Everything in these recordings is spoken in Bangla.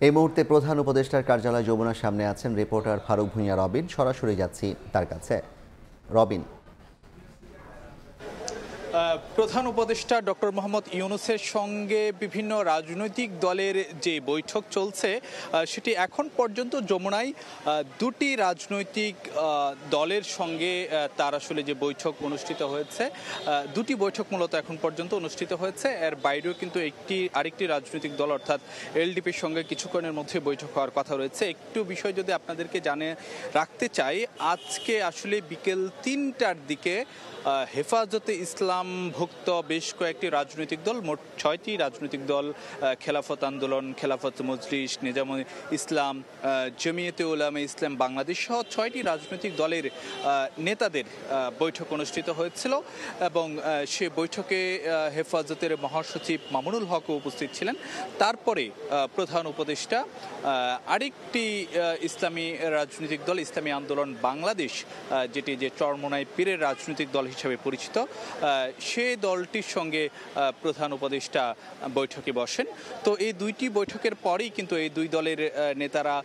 এই মুহূর্তে প্রধান উপদেষ্টার কার্যালয় যমুনার সামনে আছেন রিপোর্টার ফারুক ভূঁইয়া রবিন। সরাসরি যাচ্ছি তার কাছে। রবিন, প্রধান উপদেষ্টা ডক্টর মোহাম্মদ ইউনূসের সঙ্গে বিভিন্ন রাজনৈতিক দলের যে বৈঠক চলছে সেটি এখন পর্যন্ত যমুনায় দুটি রাজনৈতিক দলের সঙ্গে তার আসলে যে বৈঠক অনুষ্ঠিত হয়েছে, দুটি বৈঠক মূলত এখন পর্যন্ত অনুষ্ঠিত হয়েছে। এর বাইরেও কিন্তু আরেকটি রাজনৈতিক দল অর্থাৎ এলডিপির সঙ্গে কিছুক্ষণের মধ্যে বৈঠক হওয়ার কথা রয়েছে। একটু বিষয় যদি আপনাদেরকে জানিয়ে রাখতে চাই, আজকে আসলে বিকেল ৩টার দিকে হেফাজতে ইসলাম ভুক্ত বেশ কয়েকটি রাজনৈতিক দল, মোট ৬টি রাজনৈতিক দল, খেলাফত আন্দোলন, খেলাফত মজলিস, নিজামুল ইসলাম, জমিয়তে উলামায়ে ইসলাম বাংলাদেশ সহ ৬টি রাজনৈতিক দলের নেতাদের বৈঠক অনুষ্ঠিত হয়েছিল এবং সে বৈঠকে হেফাজতের মহাসচিব মামুনুল হকও উপস্থিত ছিলেন। তারপরে প্রধান উপদেষ্টা আরেকটি ইসলামী রাজনৈতিক দল ইসলামী আন্দোলন বাংলাদেশ, যেটি যে চরমোনাই পীরের রাজনৈতিক দল হিসেবে পরিচিত, সে দলটির সঙ্গে প্রধান উপদেষ্টা বৈঠকে বসেন। তো এই দুইটি বৈঠকের পরেই কিন্তু এই দুই দলের নেতারা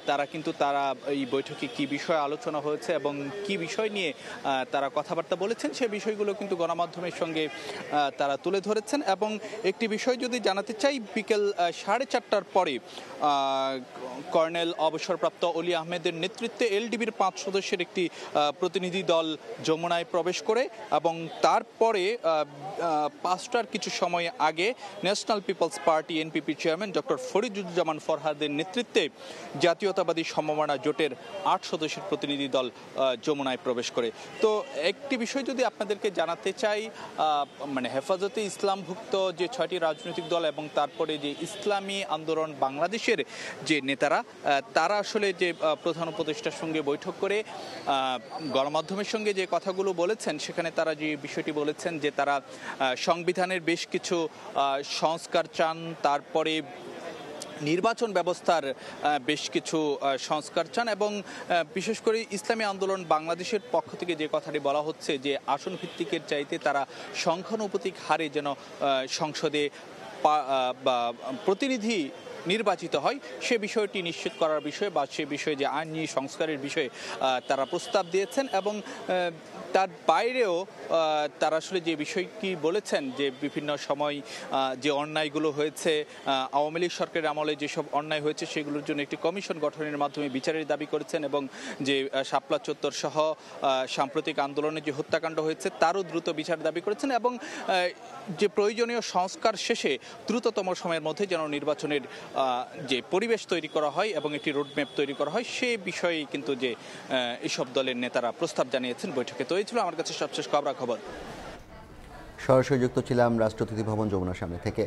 তারা এই বৈঠকে কি বিষয়ে আলোচনা হয়েছে এবং কি বিষয় নিয়ে তারা কথাবার্তা বলেছেন সে বিষয়গুলো কিন্তু গণমাধ্যমের সঙ্গে তারা তুলে ধরেছেন। এবং একটি বিষয় যদি জানাতে চাই, বিকেল 4:30টার পরে কর্নেল অবসরপ্রাপ্ত অলি আহমেদের নেতৃত্বে এলডিবির 5 সদস্যের একটি প্রতিনিধি দল যমুনায় প্রবেশ করে এবং তারপরে 5টার কিছু সময় আগে national people's party NPP chairman doctor Fariduzzaman ফরহাদের নেতৃত্বে জাতীয়তাবাদী সমমনা জোটের 8 সদস্যের প্রতিনিধি দল যমুনায় প্রবেশ করে। তো একটি বিষয় যদি আপনাদেরকে জানাতে চাই, মানে হেফাজতে ইসলামভুক্ত যে 6টি রাজনৈতিক দল এবং তারপরে যে ইসলামী আন্দোলন বাংলাদেশের যে নেতারা, তারা আসলে যে প্রধান উপদেষ্টার সঙ্গে বৈঠক করে গণমাধ্যমের সঙ্গে যে কথাগুলো বলেছেন, সেখানে তারা যে বিষয়টি বলেছেন যে তারা সংবিধানের বেশ কিছু সংস্কার চান, তারপরে নির্বাচন ব্যবস্থার বেশ কিছু সংস্কার চান এবং বিশেষ করে ইসলামী আন্দোলন বাংলাদেশের পক্ষ থেকে যে কথাটি বলা হচ্ছে যে আসন ভিত্তিকের চাইতে তারা সংখ্যানুপাতিক হারে যেন সংসদে প্রতিনিধি নির্বাচিত হয়, সে বিষয়টি নিশ্চিত করার বিষয়ে বা সে বিষয়ে যে আইনি সংস্কারের বিষয়ে তারা প্রস্তাব দিয়েছেন। এবং তার বাইরেও তারা আসলে যে বিষয়টি বলেছেন যে বিভিন্ন সময় যে অন্যায়গুলো হয়েছে, আওয়ামী লীগ সরকারের আমলে যেসব অন্যায় হয়েছে সেগুলোর জন্য একটি কমিশন গঠনের মাধ্যমে বিচারের দাবি করেছেন এবং যে শাপলা চত্বর সহ সাম্প্রতিক আন্দোলনে যে হত্যাকাণ্ড হয়েছে তারও দ্রুত বিচার দাবি করেছেন এবং যে প্রয়োজনীয় সংস্কার শেষে দ্রুততম সময়ের মধ্যে যেন নির্বাচনের যে পরিবেশ তৈরি করা হয় এবং একটি রোডম্যাপ তৈরি করা হয়, সে বিষয়ে কিন্তু যে এসব দলের নেতারা প্রস্তাব জানিয়েছেন বৈঠকে। তো এই ছিল আমার কাছে সবশেষ খবরাখবর। সরাসরি যুক্ত ছিলাম রাষ্ট্রপতি ভবন যমুনার সামনে থেকে।